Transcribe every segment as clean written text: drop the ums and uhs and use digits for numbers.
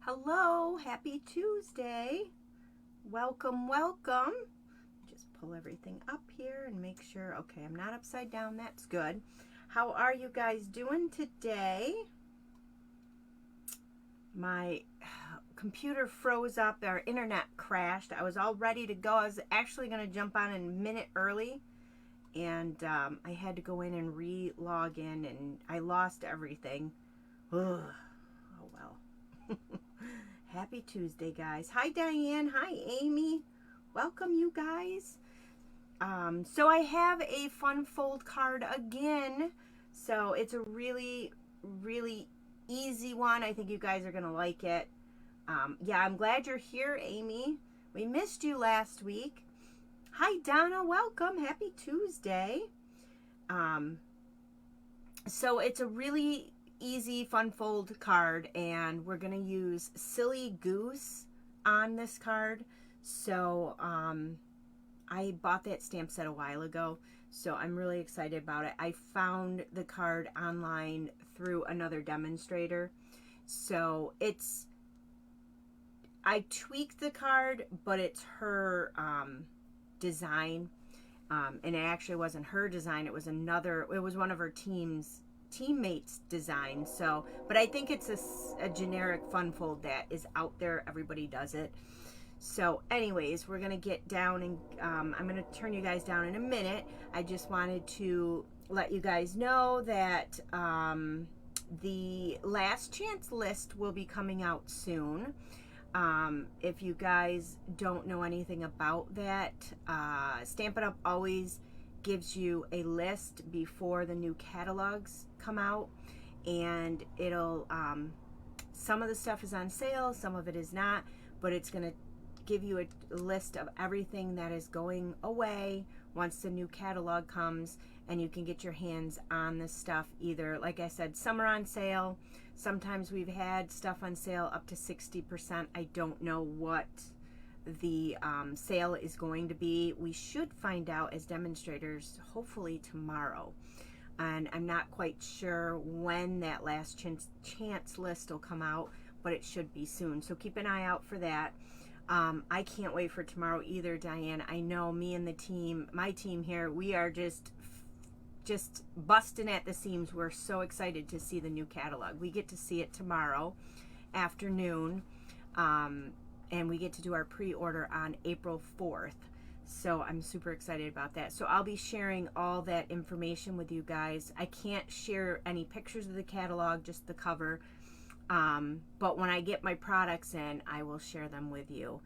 Hello, happy Tuesday. Welcome, welcome. Just pull everything up here and make sure, okay, I'm not upside down, that's good. How are you guys doing today? My computer froze up, our internet crashed. I was all ready to go. I was actually going to jump on a minute early, and I had to go in and re-log in, and I lost everything. Ugh. Oh well. Happy Tuesday, guys. Hi, Diane. Hi, Amy. Welcome, you guys. So I have a fun fold card again. So it's a really, really easy one. I think you guys are going to like it. Yeah, I'm glad you're here, Amy. We missed you last week. Hi, Donna. Welcome. Happy Tuesday. So it's a really easy fun fold card, and we're going to use Silly Goose on this card. So I bought that stamp set a while ago, so I'm really excited about it. I found the card online through another demonstrator, so I tweaked the card, but it's her design, and it actually wasn't her design. It was one of her teammates design. So, but I think it's a generic fun fold that is out there. Everybody does it. So anyways, we're gonna get down, and I'm gonna turn you guys down in a minute. I just wanted to let you guys know that the last chance list will be coming out soon. If you guys don't know anything about that, Stampin' Up always gives you a list before the new catalogs come out, and it'll some of the stuff is on sale, some of it is not, but it's going to give you a list of everything that is going away once the new catalog comes, and you can get your hands on this stuff. Either, like I said, some are on sale. Sometimes we've had stuff on sale up to 60%. I don't know what the sale is going to be. We should find out as demonstrators hopefully tomorrow, and I'm not quite sure when that last chance list will come out, but it should be soon, so keep an eye out for that. I can't wait for tomorrow either, Diane. I know me and the team, my team here, we are just busting at the seams. We're so excited to see the new catalog. We get to see it tomorrow afternoon, and we get to do our pre-order on April 4th. So I'm super excited about that. So I'll be sharing all that information with you guys. I can't share any pictures of the catalog, just the cover. But when I get my products in, I will share them with you.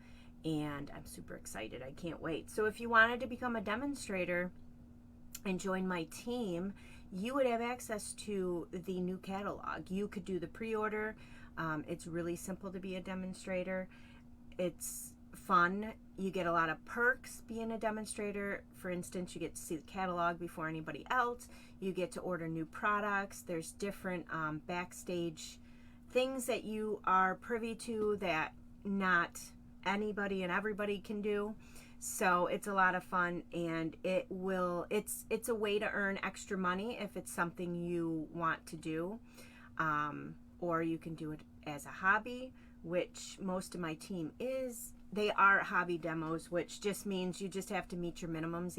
And I'm super excited. I can't wait. So if you wanted to become a demonstrator and join my team, you would have access to the new catalog. You could do the pre-order. It's really simple to be a demonstrator. It's fun. You get a lot of perks being a demonstrator. For instance, you get to see the catalog before anybody else. You get to order new products. There's different backstage things that you are privy to that not anybody and everybody can do. So it's a lot of fun, and it's a way to earn extra money if it's something you want to do, or you can do it as a hobby, which most of my team is. They are hobby demos, which just means you just have to meet your minimums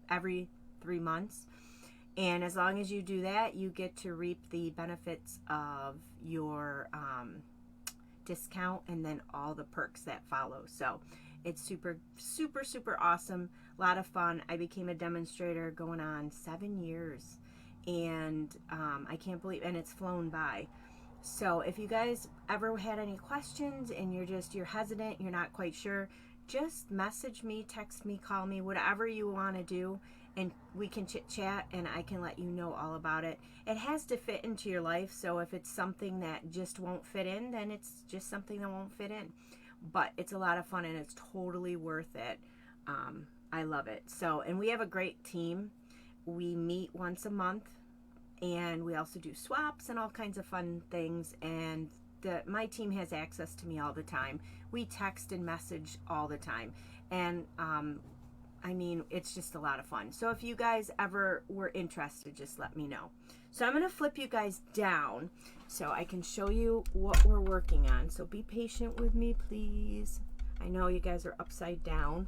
every 3 months. And as long as you do that, you get to reap the benefits of your discount and then all the perks that follow. So it's super, super, super awesome. A lot of fun. I became a demonstrator going on 7 years, and I can't believe, and it's flown by. So if you guys ever had any questions and you're hesitant, you're not quite sure, just message me, text me, call me, whatever you want to do, and we can chit chat, and I can let you know all about it. It has to fit into your life, so if it's something that just won't fit in, then it's just something that won't fit in. But it's a lot of fun, and it's totally worth it. I love it. So, and we have a great team. We meet once a month, and we also do swaps and all kinds of fun things, and my team has access to me all the time. We text and message all the time, and I mean, it's just a lot of fun. So if you guys ever were interested, just let me know. So I'm going to flip you guys down so I can show you what we're working on. So be patient with me, please. I know you guys are upside down.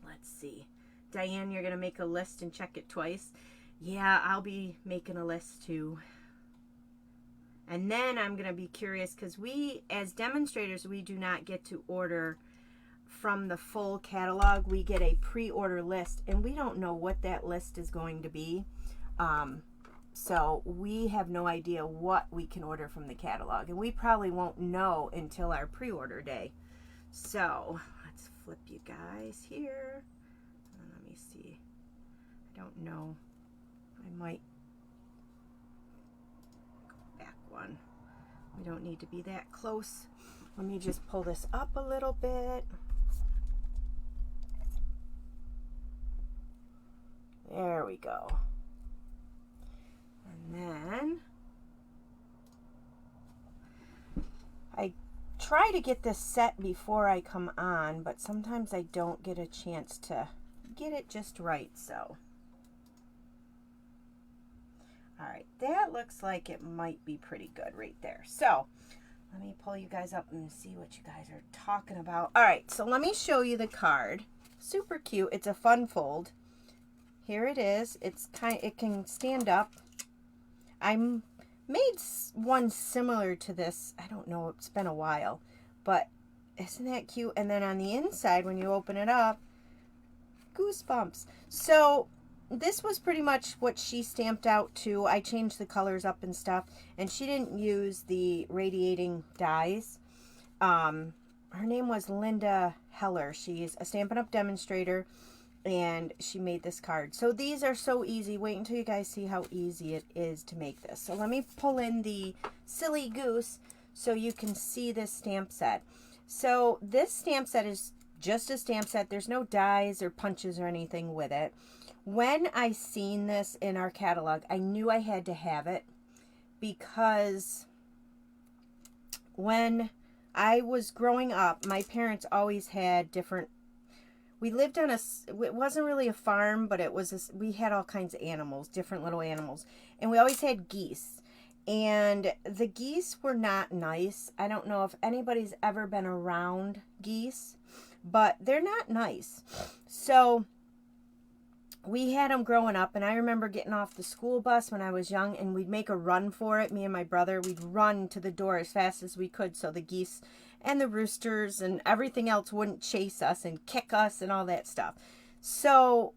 Let's see. Diane, you're going to make a list and check it twice. Yeah, I'll be making a list too. And then I'm going to be curious because we, as demonstrators, we do not get to order from the full catalog. We get a pre-order list, and we don't know what that list is going to be. So we have no idea what we can order from the catalog, and we probably won't know until our pre-order day. So let's flip you guys here. Let me see. I don't know. I might go back one. We don't need to be that close. Let me just pull this up a little bit. There we go. And then I try to get this set before I come on, but sometimes I don't get a chance to get it just right. So, all right, that looks like it might be pretty good right there. So let me pull you guys up and see what you guys are talking about. All right, so let me show you the card. Super cute. It's a fun fold. Here it is. It can stand up. I made one similar to this. I don't know, it's been a while, but isn't that cute? And then on the inside, when you open it up, goosebumps. So this was pretty much what she stamped out too. I changed the colors up and stuff, and she didn't use the radiating dyes. Her name was Linda Heller. She's a Stampin' Up demonstrator, and she made this card. So these are so easy. Wait until you guys see how easy it is to make this. So let me pull in the silly goose so you can see this stamp set. So this stamp set is just a stamp set. There's no dies or punches or anything with it. When I seen this in our catalog, I knew I had to have it because when I was growing up, my parents always had different. We lived on it wasn't really a farm, but it was we had all kinds of animals, different little animals. And we always had geese. And the geese were not nice. I don't know if anybody's ever been around geese, but they're not nice. So we had them growing up, and I remember getting off the school bus when I was young, and we'd make a run for it. Me and my brother, we'd run to the door as fast as we could so the geese and the roosters and everything else wouldn't chase us and kick us and all that stuff. So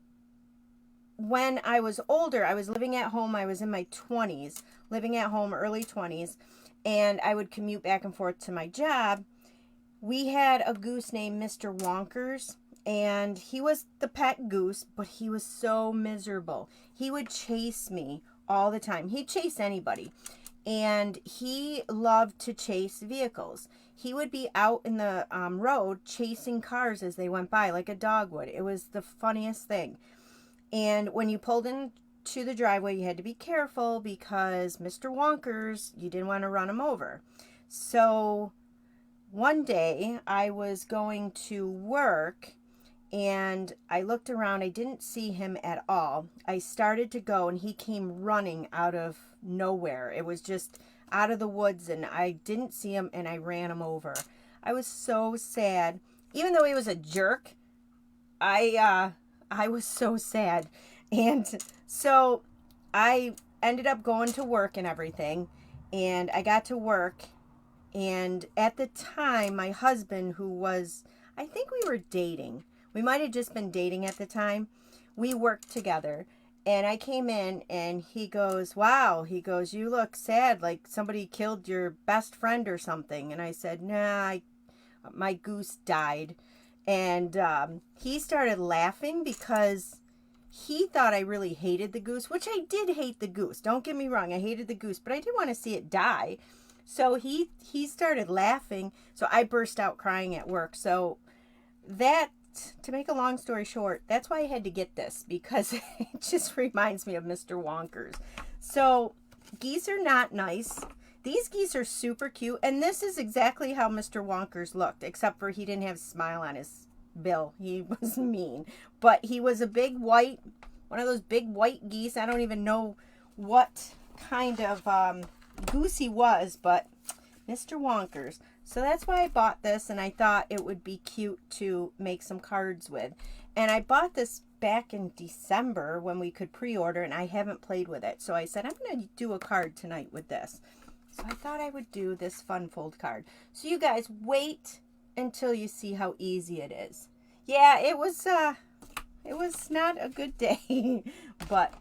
when I was older, I was living at home. I was in my 20s, living at home, early 20s, and I would commute back and forth to my job. We had a goose named Mr. Wonkers, and he was the pet goose, but he was so miserable. He would chase me all the time. He'd chase anybody, and he loved to chase vehicles. He would be out in the road chasing cars as they went by, like a dog would. It was the funniest thing. And when you pulled into the driveway, you had to be careful because Mr. Wonkers, you didn't want to run him over. So one day I was going to work, and I looked around. I didn't see him at all. I started to go, and he came running out of nowhere. It was just out of the woods, and I didn't see him, and I ran him over. I was so sad. Even though he was a jerk, I was so sad. And so I ended up going to work and everything, and I got to work, and at the time, my husband, who was, I think we were dating. We might have just been dating at the time. We worked together. And I came in, and he goes, wow, he goes, you look sad, like somebody killed your best friend or something. And I said, nah, my goose died. And he started laughing because he thought I really hated the goose, which I did hate the goose. Don't get me wrong, I hated the goose, but I didn't want to see it die. So he started laughing, so I burst out crying at work. So that, to make a long story short, that's why I had to get this, because it just reminds me of Mr. Wonkers. So geese are not nice. These geese are super cute, and this is exactly how Mr. Wonkers looked, except for he didn't have a smile on his Bill. He was mean. But he was a big white, one of those big white geese. I don't even know what kind of goose he was, but Mr. Wonkers. So that's why I bought this, and I thought it would be cute to make some cards with. And I bought this back in December when we could pre-order, and I haven't played with it. So I said, I'm going to do a card tonight with this. So I thought I would do this fun fold card. So you guys wait until you see how easy it is. Yeah, it was not a good day. But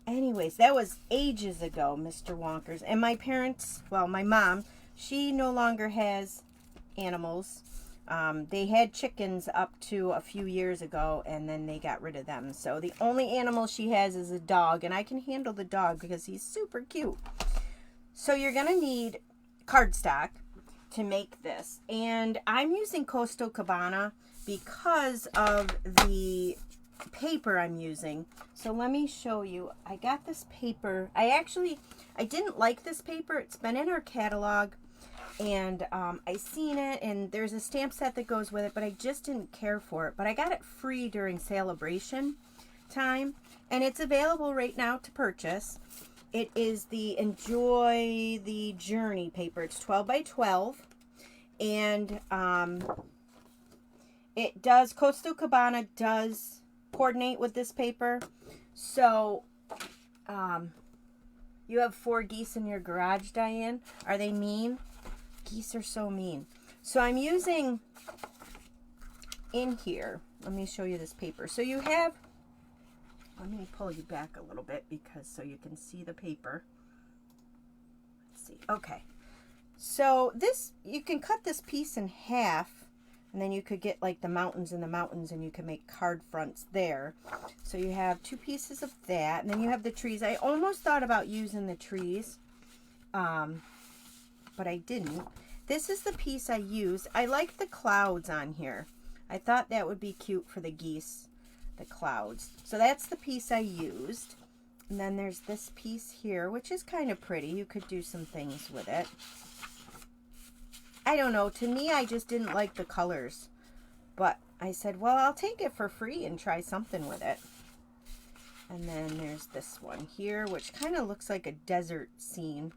anyways, that was ages ago, Mr. Wonkers. And my parents, well, my mom, she no longer has animals. They had chickens up to a few years ago, and then they got rid of them. So the only animal she has is a dog, and I can handle the dog because he's super cute. So you're going to need cardstock to make this. And I'm using Coastal Cabana because of the paper I'm using. So let me show you. I got this paper. I didn't like this paper. It's been in our catalog. And I seen it, and there's a stamp set that goes with it, but I just didn't care for it. But I got it free during celebration time, and it's available right now to purchase. It is the Enjoy the Journey paper. It's 12 by 12, and it does, Coastal Cabana does coordinate with this paper. So you have 4 geese in your garage, Diane. Are they mean? Geese are so mean. So I'm using in here, let me show you this paper. So you have, let me pull you back a little bit because so you can see the paper. Let's see. Okay. So this, you can cut this piece in half, and then you could get like the mountains and the mountains, and you can make card fronts there. So you have 2 pieces of that, and then you have the trees. I almost thought about using the trees, but I didn't. This is the piece I used. I like the clouds on here. I thought that would be cute for the geese, the clouds. So that's the piece I used. And then there's this piece here, which is kind of pretty. You could do some things with it. I don't know. To me, I just didn't like the colors. But I said, well, I'll take it for free and try something with it. And then there's this one here, which kind of looks like a desert scene.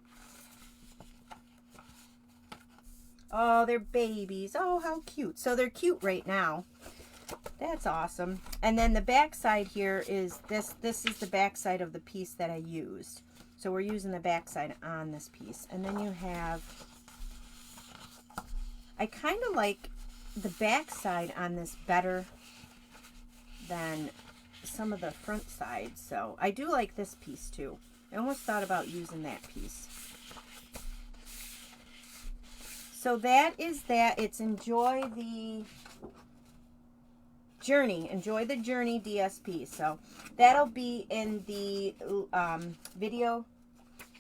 Oh, they're babies. Oh, how cute. So they're cute right now. That's awesome. And then the back side here is this. This is the back side of the piece that I used. So we're using the back side on this piece. And then you have, I kind of like the back side on this better than some of the front sides. So I do like this piece too. I almost thought about using that piece. So that is that. It's Enjoy the Journey. Enjoy the Journey DSP. So that'll be in the video,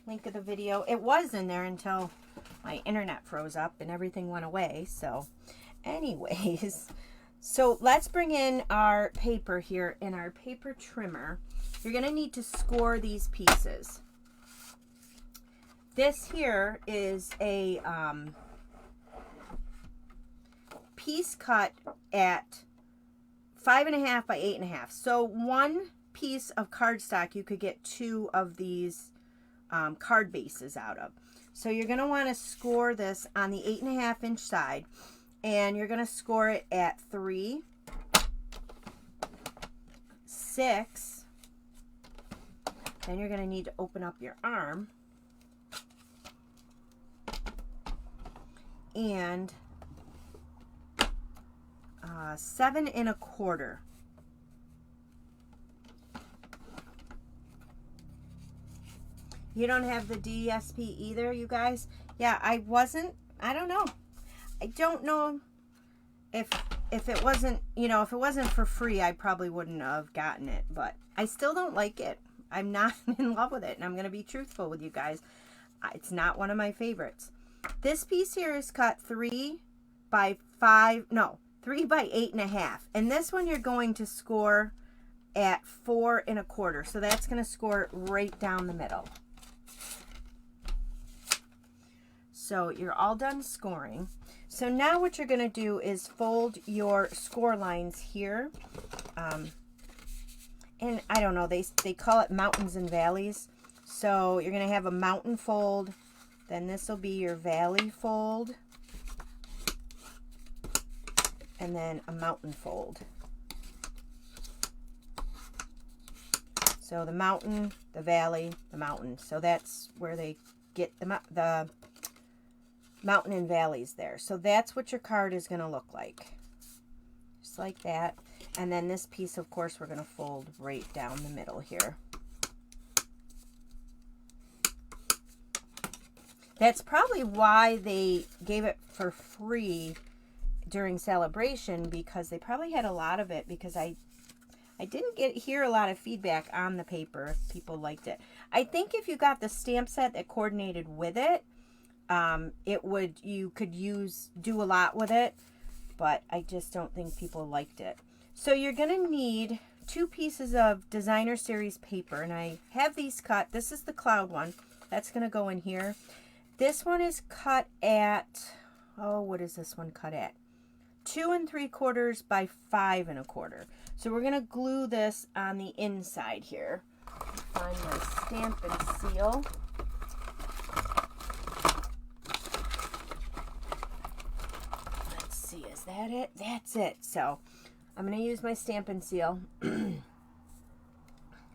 link of the video. It was in there until my internet froze up and everything went away. So anyways, so let's bring in our paper here in our paper trimmer. You're going to need to score these pieces. This here is a piece cut at 5.5 by 8.5. So one piece of cardstock you could get 2 of these card bases out of. So you're going to want to score this on the 8.5 inch side, and you're going to score it at 3, 6. Then you're going to need to open up your arm, and 7 1/4. You don't have the DSP either, you guys? Yeah, I don't know. I don't know if it wasn't, you know, if it wasn't for free, I probably wouldn't have gotten it, but I still don't like it. I'm not in love with it, and I'm going to be truthful with you guys. It's not one of my favorites. This piece here is cut 3 by 8.5. And this one you're going to score at 4 1/4. So that's going to score right down the middle. So you're all done scoring. So now what you're going to do is fold your score lines here. And I don't know, they call it mountains and valleys. So you're going to have a mountain fold, then this will be your valley fold, and then a mountain fold. So the mountain, the valley, the mountain. So that's where they get the mountain and valleys there. So that's what your card is going to look like. Just like that. And then this piece, of course, we're going to fold right down the middle here. That's probably why they gave it for free during celebration, because they probably had a lot of it, because I didn't hear a lot of feedback on the paper if people liked it. I think if you got the stamp set that coordinated with it, you could do a lot with it, but I just don't think people liked it. So you're going to need 2 pieces of designer series paper, and I have these cut. This is the cloud one. That's going to go in here. This one is cut at, oh, what is this one cut at? 2 3/4 by 5 1/4. So we're going to glue this on the inside here. Find my stamp and seal. Let's see, is that it? That's it. So I'm going to use my stamp and seal.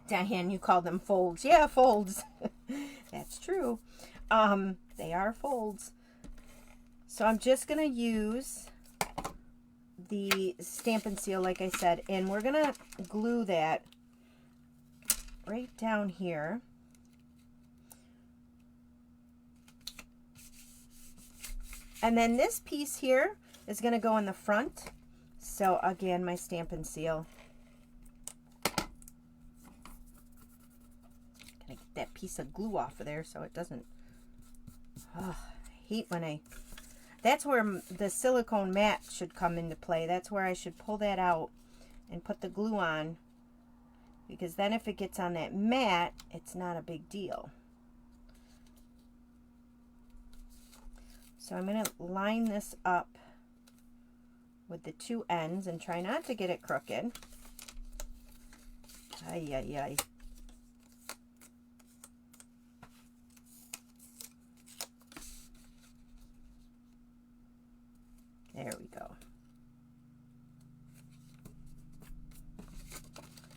Diane, you call them folds. Yeah, folds. That's true. They are folds. So I'm just going to use the stamp and seal, like I said, and we're going to glue that right down here. And then this piece here is going to go in the front. So again, my stamp and seal. Gonna get that piece of glue off of there so it doesn't, oh, I hate when that's where the silicone mat should come into play. That's where I should pull that out and put the glue on, because then if it gets on that mat, it's not a big deal. So I'm going to line this up with the 2 ends and try not to get it crooked. Ay, ay, ay. There we go.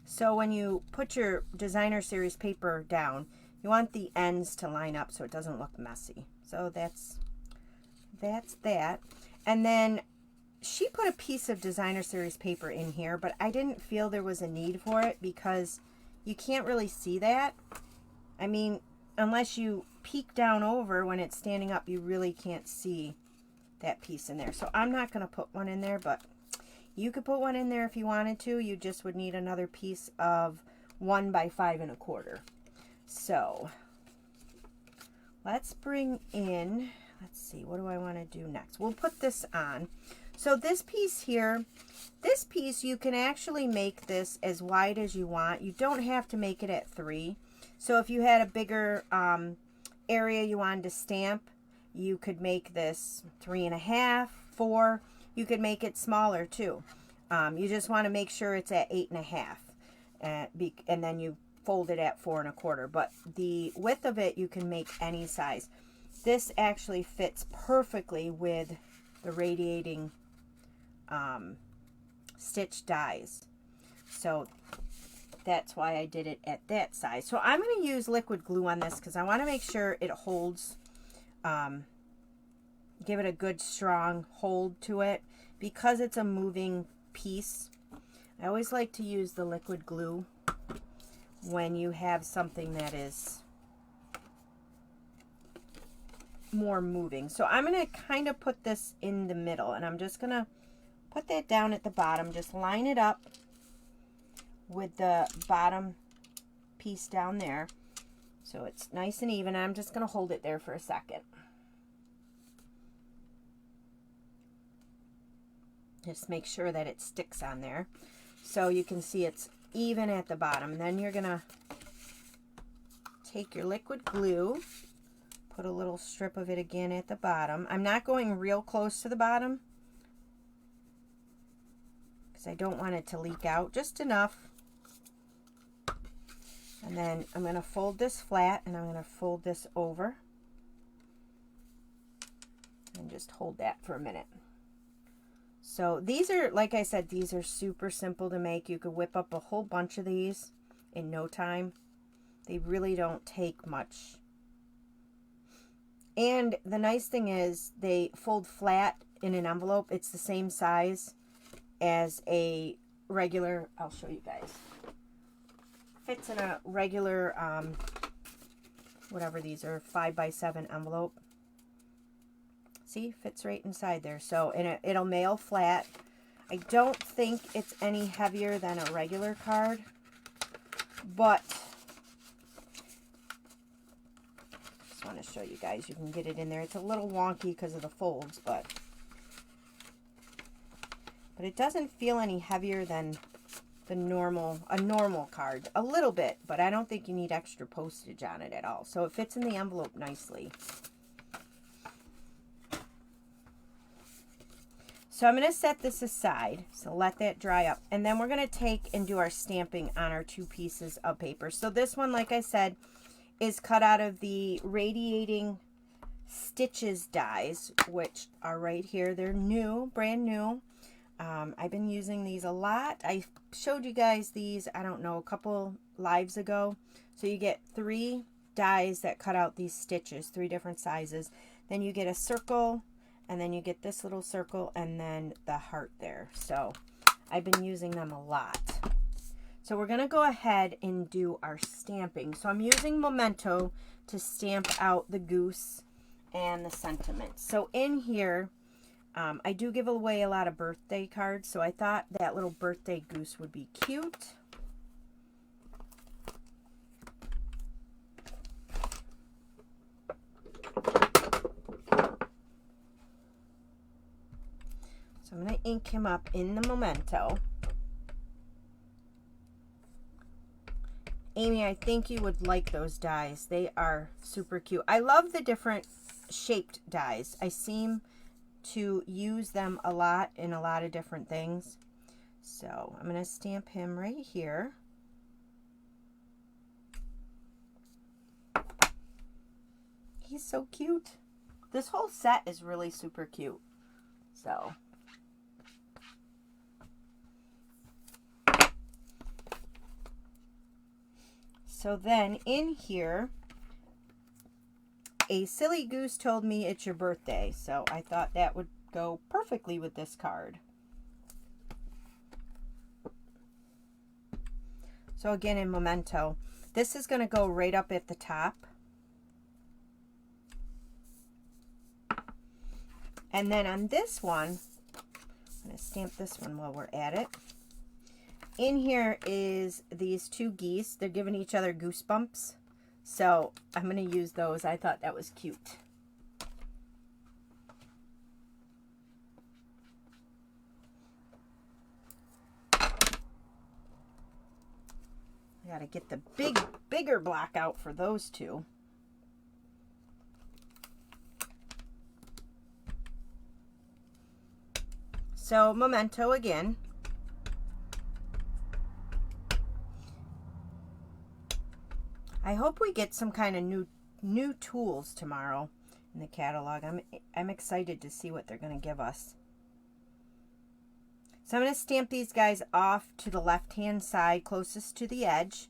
So when you put your designer series paper down, you want the ends to line up so it doesn't look messy. So that's that. And then she put a piece of designer series paper in here, but I didn't feel there was a need for it because you can't really see that. I mean, unless you peek down over when it's standing up, you really can't see that piece in there. So I'm not going to put one in there, but you could put one in there if you wanted to. You just would need another piece of 1 by 5 1/4. So let's bring in, let's see, what do I want to do next? We'll put this on. So this piece here, this piece, you can actually make this as wide as you want. You don't have to make it at 3. So if you had a bigger area you wanted to stamp, you could make this 3 1/2, 4. You could make it smaller too. You just want to make sure it's at 8 1/2, and then you fold it at 4 1/4. But the width of it, you can make any size. This actually fits perfectly with the radiating stitch dies. So that's why I did it at that size. So I'm going to use liquid glue on this because I want to make sure it holds, give it a good strong hold to it. Because it's a moving piece, I always like to use the liquid glue when you have something that is more moving. So I'm going to kind of put this in the middle, and I'm just going to put that down at the bottom. Just line it up with the bottom piece down there so it's nice and even. I'm just going to hold it there for a second. Just make sure that it sticks on there so you can see it's even at the bottom. And then you're going to take your liquid glue, Put a little strip of it again at the bottom. I'm not going real close to the bottom because I don't want it to leak out, just enough. And then I'm going to fold this flat and I'm going to fold this over and just hold that for a minute. So these are, like I said, these are super simple to make. You could whip up a whole bunch of these in no time. They really don't take much. And the nice thing is they fold flat in an envelope. It's the same size as a regular, I'll show you guys. Fits in a regular, whatever these are, 5x7 envelope. See, fits right inside there. So, and it'll mail flat. I don't think it's any heavier than a regular card, but just want to show you guys. You can get it in there. It's a little wonky because of the folds, but it doesn't feel any heavier than a normal card. A little bit, but I don't think you need extra postage on it at all. So it fits in the envelope nicely. So I'm going to set this aside, so let that dry up. And then we're going to take and do our stamping on our 2 pieces of paper. So this one, like I said, is cut out of the Radiating Stitches dies, which are right here. They're new, brand new. I've been using these a lot. I showed you guys these, I don't know, a couple lives ago. So you get 3 dies that cut out these stitches, 3 different sizes. Then you get a circle, and then you get this little circle, and then the heart there. So I've been using them a lot. So we're going to go ahead and do our stamping. So I'm using Memento to stamp out the goose and the sentiment. So in here, I do give away a lot of birthday cards, so I thought that little birthday goose would be cute. So I'm going to ink him up in the Memento. Amy, I think you would like those dies. They are super cute. I love the different shaped dies. I seem to use them a lot in a lot of different things. So I'm going to stamp him right here. He's so cute. This whole set is really super cute. So then in here, a silly goose told me it's your birthday, so I thought that would go perfectly with this card. So again, in Memento, this is going to go right up at the top. And then on this one, I'm going to stamp this one while we're at it. In here is these 2 geese. They're giving each other goosebumps. So I'm going to use those. I thought that was cute. I got to get the bigger block out for those 2. So Memento again. I hope we get some kind of new tools tomorrow in the catalog. I'm excited to see what they're going to give us. So I'm going to stamp these guys off to the left-hand side, closest to the edge.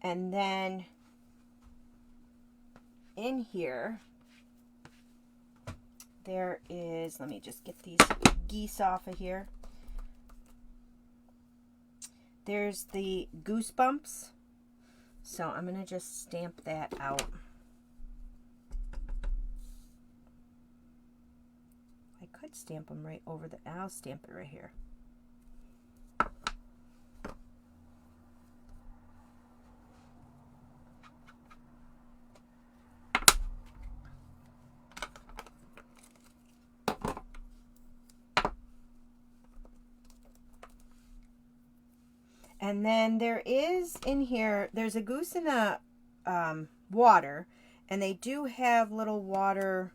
And then in here, there is, let me just get these geese off of here. There's the goosebumps. So I'm going to just stamp that out. I could stamp them right over the, I'll stamp it right here. And then there is in here, there's a goose in the water, And they do have little water,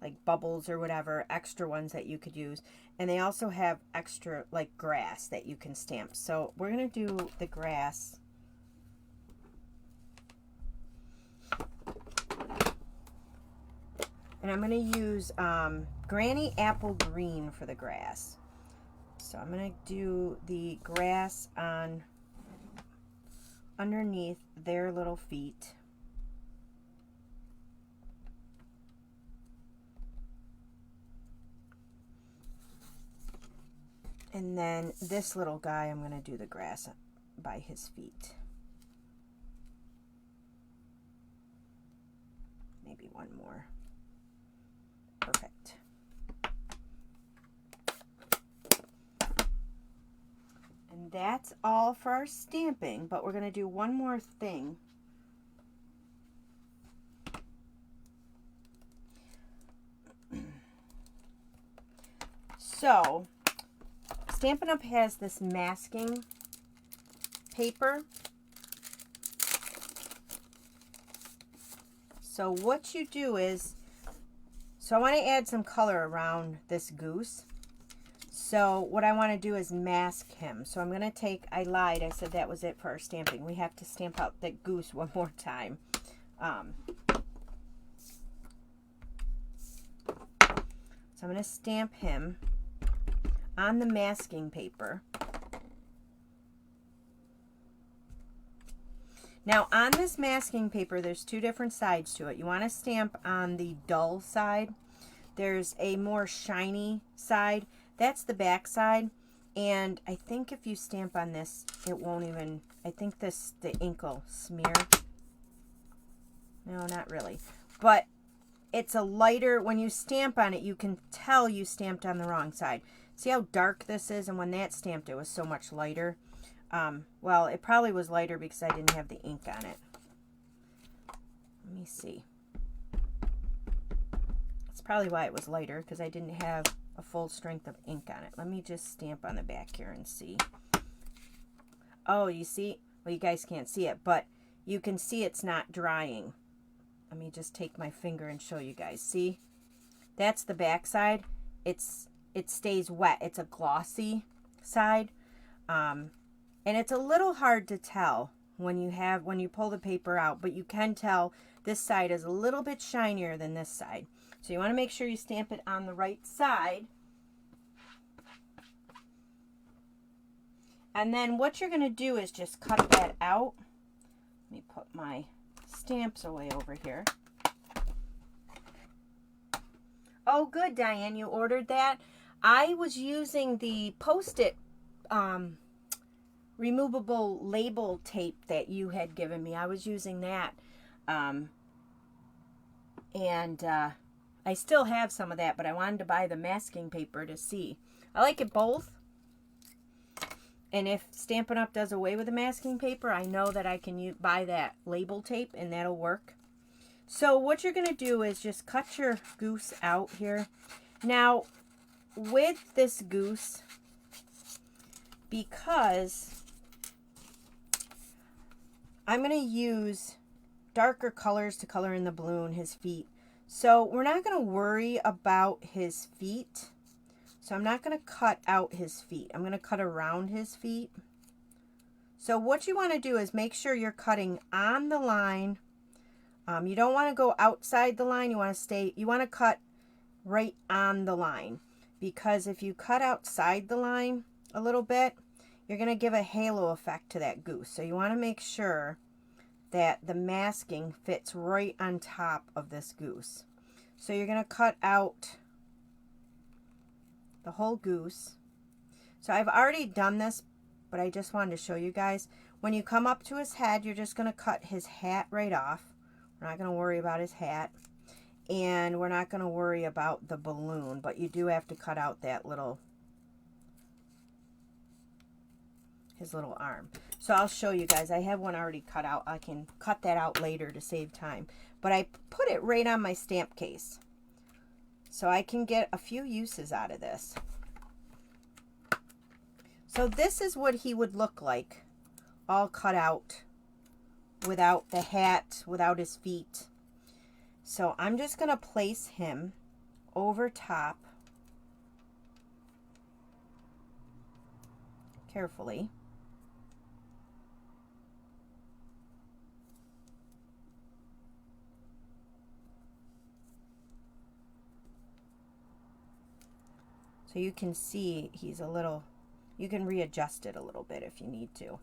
like bubbles or whatever, extra ones that you could use. And they also have extra like grass that you can stamp. So we're going to do the grass. And I'm going to use Granny Apple Green for the grass. So I'm going to do the grass on underneath their little feet. And then this little guy, I'm going to do the grass by his feet. Maybe one more. Perfect. And that's all for our stamping, but we're going to do one more thing. So, Stampin' Up! Has this masking paper. So what you do is, so I want to add some color around this goose. So what I want to do is mask him. So I'm going to take, I lied, I said that was it for our stamping. We have to stamp out that goose one more time. So I'm going to stamp him on the masking paper. Now on this masking paper, there's two different sides to it. You want to stamp on the dull side. There's a more shiny side. That's the back side. And I think if you stamp on this, it won't even, I think the ink will smear. No, not really. But it's a lighter, when you stamp on it, you can tell you stamped on the wrong side. See how dark this is? And when that stamped, it was so much lighter. Well, it probably was lighter because I didn't have the ink on it. Let me see. That's probably why it was lighter, because I didn't have a full strength of ink on it. Let me just stamp on the back here and see. Oh, you see? Well, you guys can't see it, but you can see it's not drying. Let me just take my finger and show you guys. See? That's the back side. It stays wet. It's a glossy side. And it's a little hard to tell when you pull the paper out, but you can tell this side is a little bit shinier than this side. So you want to make sure you stamp it on the right side. And then what you're going to do is just cut that out. Let me put my stamps away over here. Oh, good, Diane, you ordered that. I was using the Post-it removable label tape that you had given me. I was using that. I still have some of that, but I wanted to buy the masking paper to see. I like it both. And if Stampin' Up! Does away with the masking paper, I know that I can buy that label tape and that'll work. So what you're going to do is just cut your goose out here. Now, with this goose, because I'm going to use darker colors to color in the balloon, his feet. So we're not going to worry about his feet. So I'm not going to cut out his feet. I'm going to cut around his feet. So what you want to do is make sure you're cutting on the line. You don't want to go outside the line. You want to cut right on the line. Because if you cut outside the line a little bit, you're going to give a halo effect to that goose. So you want to make sure that the masking fits right on top of this goose. So you're going to cut out the whole goose. So I've already done this, but I just wanted to show you guys. When you come up to his head, you're just going to cut his hat right off. We're not going to worry about his hat. And we're not going to worry about the balloon, but you do have to cut out that little, his little arm. So I'll show you guys. I have one already cut out. I can cut that out later to save time. But I put it right on my stamp case. So I can get a few uses out of this. So this is what he would look like, all cut out without the hat, without his feet. So I'm just going to place him over top carefully. So you can see he's a little, you can readjust it a little bit if you need to.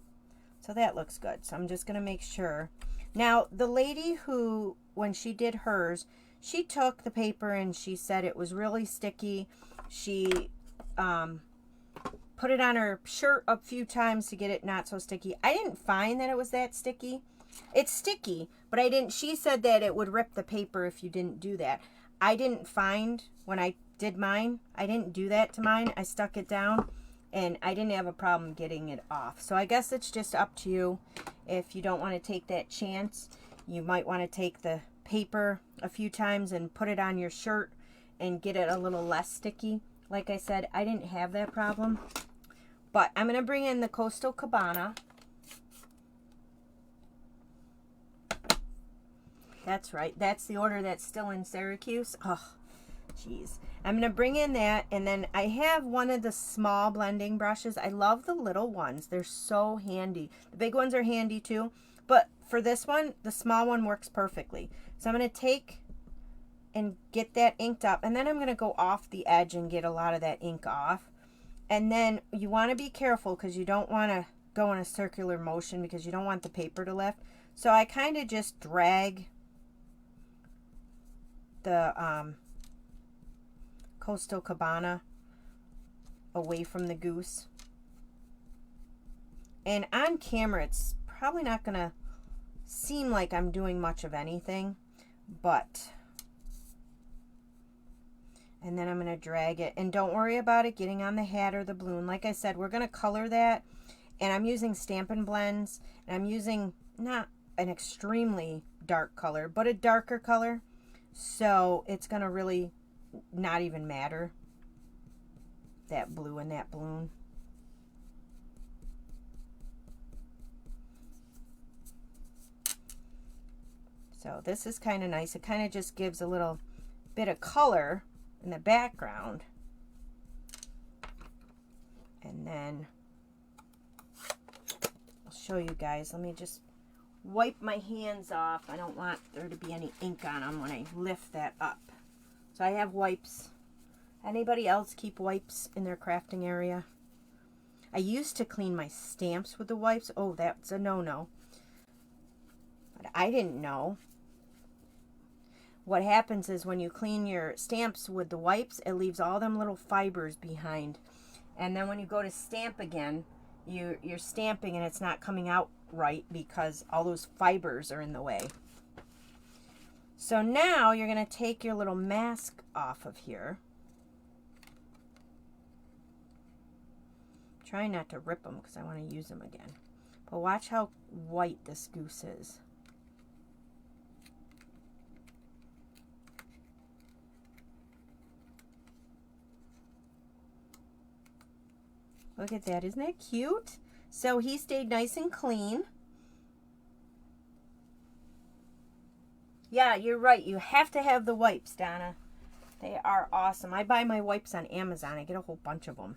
So that looks good. So I'm just going to make sure. Now, the lady who, when she did hers, she took the paper and she said it was really sticky. She put it on her shirt a few times to get it not so sticky. I didn't find that it was that sticky. It's sticky, but I didn't, she said that it would rip the paper if you didn't do that. I didn't find, when I did mine, I didn't do that to mine. I stuck it down and I didn't have a problem getting it off. So I guess it's just up to you. If you don't want to take that chance, you might want to take the paper a few times and put it on your shirt and get it a little less sticky. Like I said, I didn't have that problem. But I'm going to bring in the Coastal Cabana. That's right. That's the order that's still in Syracuse. Oh, jeez. I'm going to bring in that, and then I have one of the small blending brushes. I love the little ones. They're so handy. The big ones are handy too, but for this one, the small one works perfectly. So I'm going to take and get that inked up, and then I'm going to go off the edge and get a lot of that ink off. And then you want to be careful because you don't want to go in a circular motion because you don't want the paper to lift. So I kind of just drag the Coastal Cabana away from the Goose. And on camera, it's probably not going to seem like I'm doing much of anything, but... And then I'm going to drag it. And don't worry about it getting on the hat or the balloon. Like I said, we're going to color that. And I'm using Stampin' Blends. And I'm using not an extremely dark color, but a darker color. So it's going to really not even matter, that blue and that balloon. So this is kind of nice. It kind of just gives a little bit of color in the background. And then I'll show you guys. Let me just wipe my hands off. I don't want there to be any ink on them when I lift that up. So I have wipes. Anybody else keep wipes in their crafting area? I used to clean my stamps with the wipes. Oh, that's a no-no. But I didn't know. What happens is when you clean your stamps with the wipes, it leaves all them little fibers behind. And then when you go to stamp again, you're stamping and it's not coming out right because all those fibers are in the way. So now you're going to take your little mask off of here. Try not to rip them because I want to use them again. But watch how white this goose is. Look at that. Isn't that cute? So he stayed nice and clean. Yeah, you're right. You have to have the wipes, Donna. They are awesome. I buy my wipes on Amazon. I get a whole bunch of them.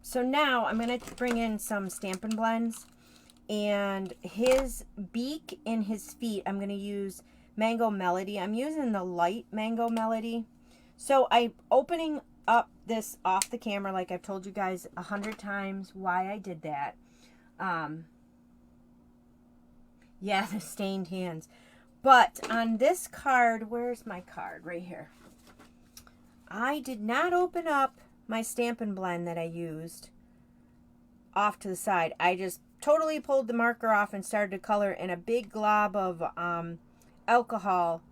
So now I'm going to bring in some Stampin' Blends. And his beak and his feet, I'm going to use Mango Melody. I'm using the light Mango Melody. So I'm opening up this off the camera like I've told you guys 100 times why I did that. Yeah, the stained hands. But on this card, where's my card? Right here. I did not open up my Stampin' Blend that I used off to the side. I just totally pulled the marker off and started to color, and a big glob of alcohol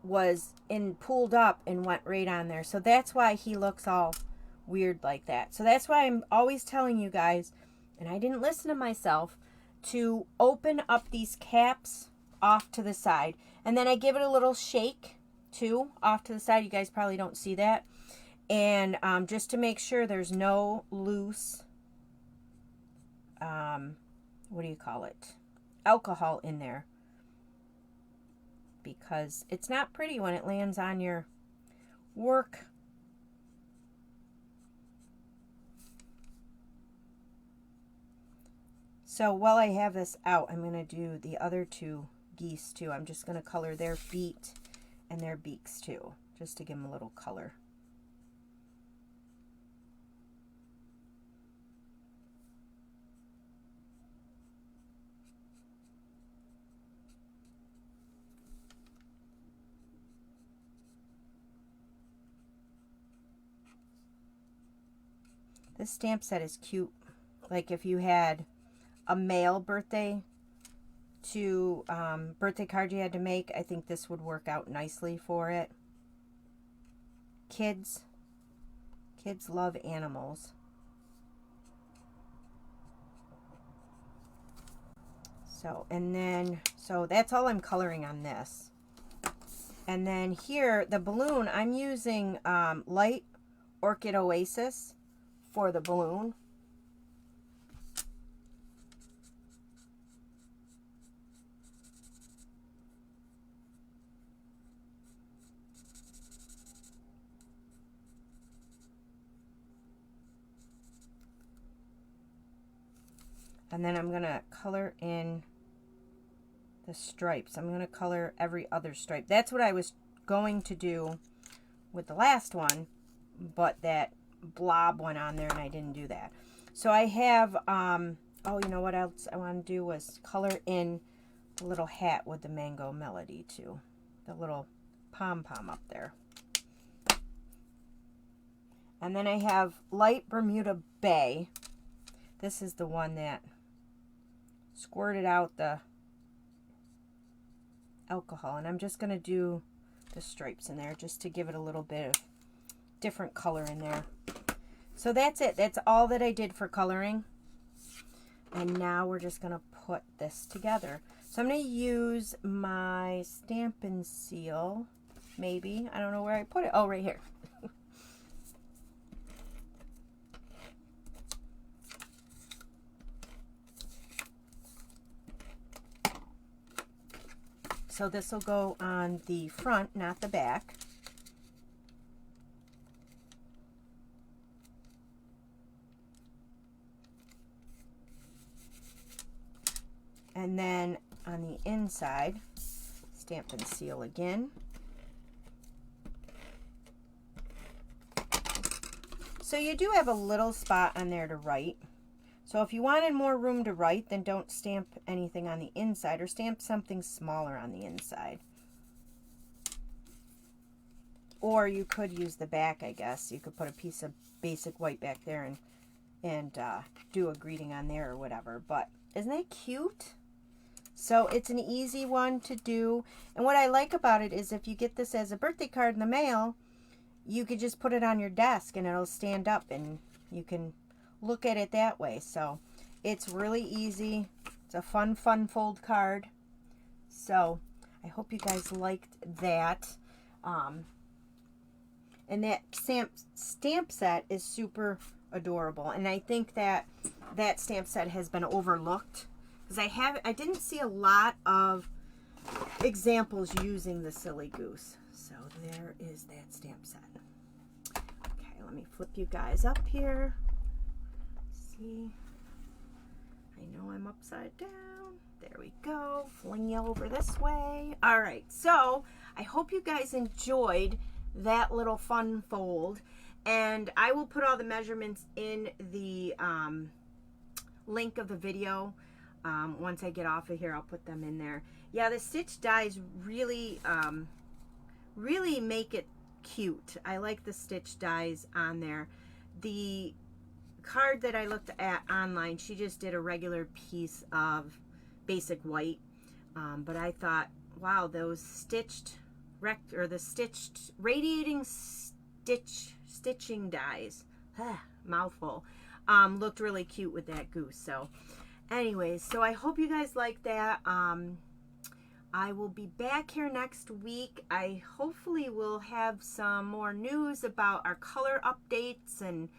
was pulled up and went right on there. So that's why he looks all weird like that. So that's why I'm always telling you guys, and I didn't listen to myself, to open up these caps off to the side. And then I give it a little shake too off to the side. You guys probably don't see that. And just to make sure there's no loose, what do you call it? alcohol in there, because it's not pretty when it lands on your work. So while I have this out, I'm going to do the other two geese too. I'm just going to color their feet and their beaks too, just to give them a little color. This stamp set is cute. Like if you had a male birthday birthday card you had to make, I think this would work out nicely for it. Kids love animals. So that's all I'm coloring on this. And then here, the balloon, I'm using light Orchid Oasis for the balloon. And then I'm going to color in the stripes. I'm going to color every other stripe. That's what I was going to do with the last one, but that blob went on there and I didn't do that. So I have, oh, you know what else I want to do was color in the little hat with the mango melody too. The little pom-pom up there. And then I have light Bermuda Bay. This is the one that squirted out the alcohol, and I'm just going to do the stripes in there just to give it a little bit of different color in there. So that's it. That's all that I did for coloring. And now we're just going to put this together. So I'm going to use my Stampin' Seal, maybe. I don't know where I put it. Oh, right here. So this will go on the front, not the back. And then on the inside, Stampin' Seal again. So you do have a little spot on there to write. So if you wanted more room to write, then don't stamp anything on the inside, or stamp something smaller on the inside. Or you could use the back, I guess. You could put a piece of basic white back there and do a greeting on there or whatever. But isn't that cute? So it's an easy one to do. And what I like about it is if you get this as a birthday card in the mail, you could just put it on your desk and it'll stand up and you can look at it that way. So it's really easy. It's a fun fold card. So I hope you guys liked that. And that stamp set is super adorable. And I think that that stamp set has been overlooked because I didn't see a lot of examples using the Silly Goose. So there is that stamp set. Okay, let me flip you guys up here. See, I know I'm upside down. There we go. Fling you over this way. All right, so I hope you guys enjoyed that little fun fold, and I will put all the measurements in the link of the video. Once I get off of here, I'll put them in there. Yeah, the stitch dies really really make it cute. I like the stitch dies on there. The card that I looked at online, she just did a regular piece of basic white, but I thought, wow, those stitched radiating stitching dies, mouthful, looked really cute with that goose. So anyways, so I hope you guys like that. I will be back here next week. I hopefully will have some more news about our color updates and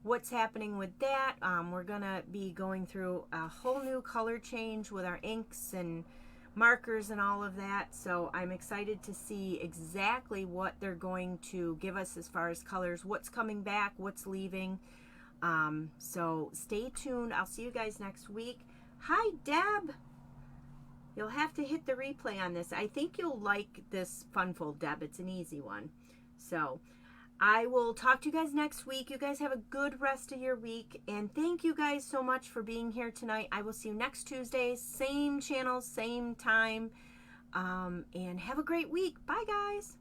what's happening with that. We're gonna be going through a whole new color change with our inks and markers and all of that, so I'm excited to see exactly what they're going to give us as far as colors, what's coming back, what's leaving. So stay tuned. I'll see you guys next week. Hi, Deb. You'll have to hit the replay on this. I think you'll like this Funfold, Deb. It's an easy one. So I will talk to you guys next week. You guys have a good rest of your week. And thank you guys so much for being here tonight. I will see you next Tuesday. Same channel, same time. And have a great week. Bye, guys.